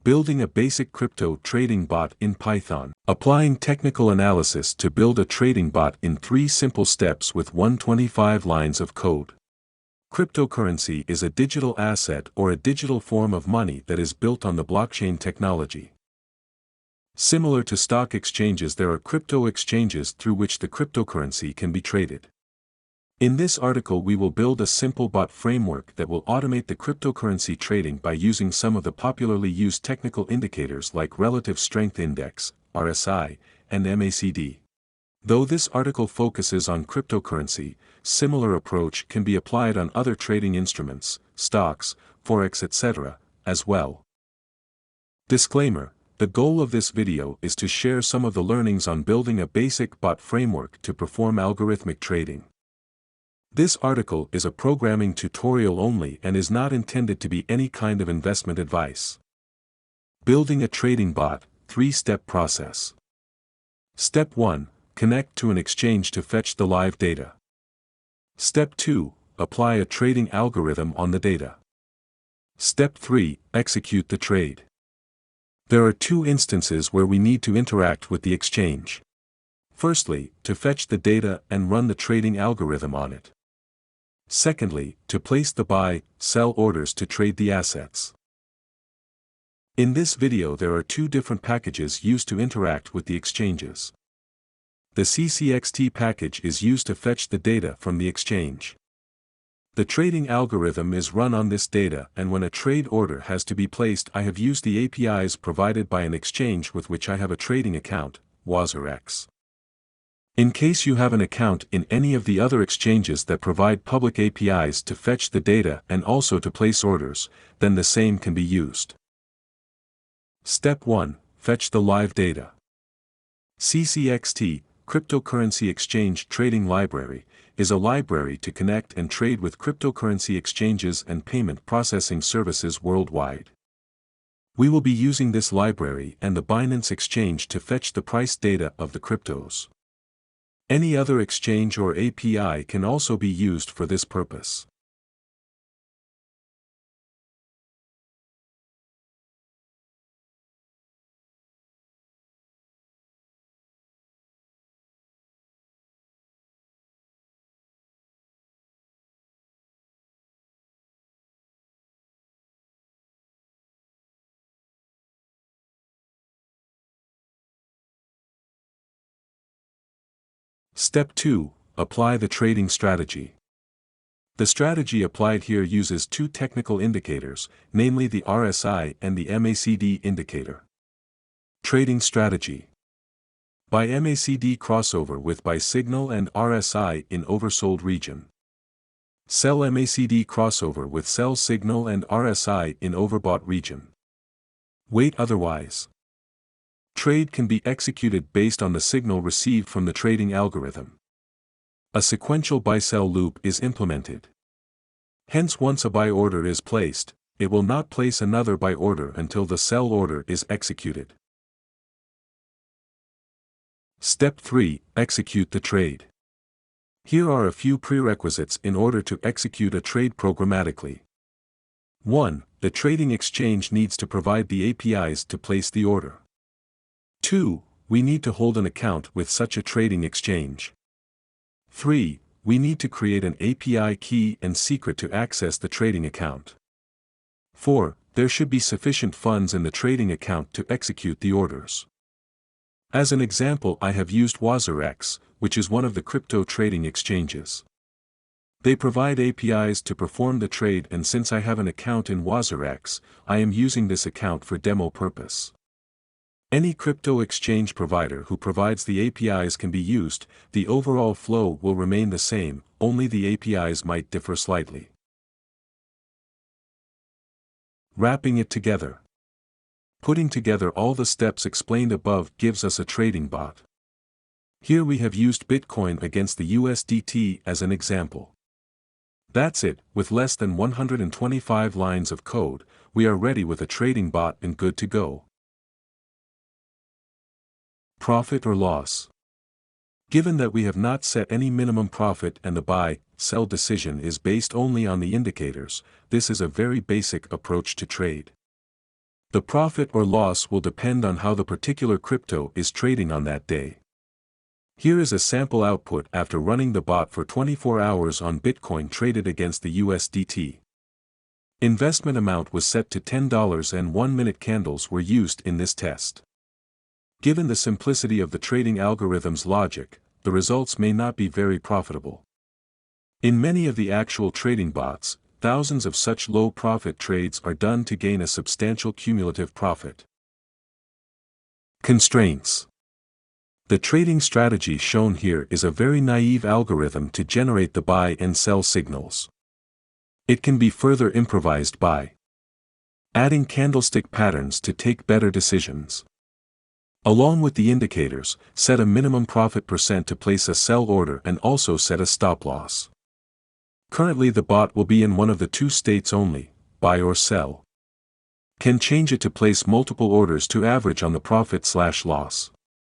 Building a basic crypto trading bot in Python. Applying technical analysis to build a trading bot in 3 simple steps with 125 lines of code. Cryptocurrency is a digital asset or a digital form of money that is built on the blockchain technology. Similar to stock exchanges, there are crypto exchanges through which the cryptocurrency can be traded. In this article we will build a simple bot framework that will automate the cryptocurrency trading by using some of the popularly used technical indicators like Relative Strength Index, RSI, and MACD. Though this article focuses on cryptocurrency, similar approach can be applied on other trading instruments, stocks, forex, etc., as well. Disclaimer: the goal of this video is to share some of the learnings on building a basic bot framework to perform algorithmic trading. This article is a programming tutorial only and is not intended to be any kind of investment advice. Building a trading bot, 3-step process. Step 1. Connect to an exchange to fetch the live data. Step 2. Apply a trading algorithm on the data. Step 3. Execute the trade. There are 2 instances where we need to interact with the exchange. Firstly, to fetch the data and run the trading algorithm on it. Secondly, to place the buy-sell orders to trade the assets. In this video there are 2 different packages used to interact with the exchanges. The CCXT package is used to fetch the data from the exchange. The trading algorithm is run on this data, and when a trade order has to be placed, I have used the APIs provided by an exchange with which I have a trading account, WazirX. In case you have an account in any of the other exchanges that provide public APIs to fetch the data and also to place orders, then the same can be used. Step 1. Fetch the live data. CCXT, Cryptocurrency Exchange Trading Library, is a library to connect and trade with cryptocurrency exchanges and payment processing services worldwide. We will be using this library and the Binance exchange to fetch the price data of the cryptos. Any other exchange or API can also be used for this purpose. Step 2. Apply the trading strategy. The strategy applied here uses 2 technical indicators, namely the RSI and the MACD indicator. Trading strategy. Buy MACD crossover with buy signal and RSI in oversold region. Sell MACD crossover with sell signal and RSI in overbought region. Wait otherwise. Trade can be executed based on the signal received from the trading algorithm. A sequential buy-sell loop is implemented. Hence, once a buy order is placed, it will not place another buy order until the sell order is executed. Step 3. Execute the trade. Here are a few prerequisites in order to execute a trade programmatically. 1. The trading exchange needs to provide the APIs to place the order. 2. We need to hold an account with such a trading exchange. 3. We need to create an API key and secret to access the trading account. 4. There should be sufficient funds in the trading account to execute the orders. As an example, I have used WazirX, which is one of the crypto trading exchanges. They provide APIs to perform the trade, and since I have an account in WazirX, I am using this account for demo purpose. Any crypto exchange provider who provides the APIs can be used, the overall flow will remain the same, only the APIs might differ slightly. Wrapping it together. Putting together all the steps explained above gives us a trading bot. Here we have used Bitcoin against the USDT as an example. That's it. With less than 125 lines of code, we are ready with a trading bot and good to go. Profit or loss. Given that we have not set any minimum profit and the buy-sell decision is based only on the indicators, this is a very basic approach to trade. The profit or loss will depend on how the particular crypto is trading on that day. Here is a sample output after running the bot for 24 hours on Bitcoin traded against the USDT. Investment amount was set to $10 and 1-minute candles were used in this test. Given the simplicity of the trading algorithm's logic, the results may not be very profitable. In many of the actual trading bots, thousands of such low-profit trades are done to gain a substantial cumulative profit. Constraints. The trading strategy shown here is a very naive algorithm to generate the buy and sell signals. It can be further improvised by adding candlestick patterns to take better decisions. Along with the indicators, set a minimum profit % to place a sell order and also set a stop loss. Currently the bot will be in one of the two states only, buy or sell. Can change it to place multiple orders to average on the profit/loss.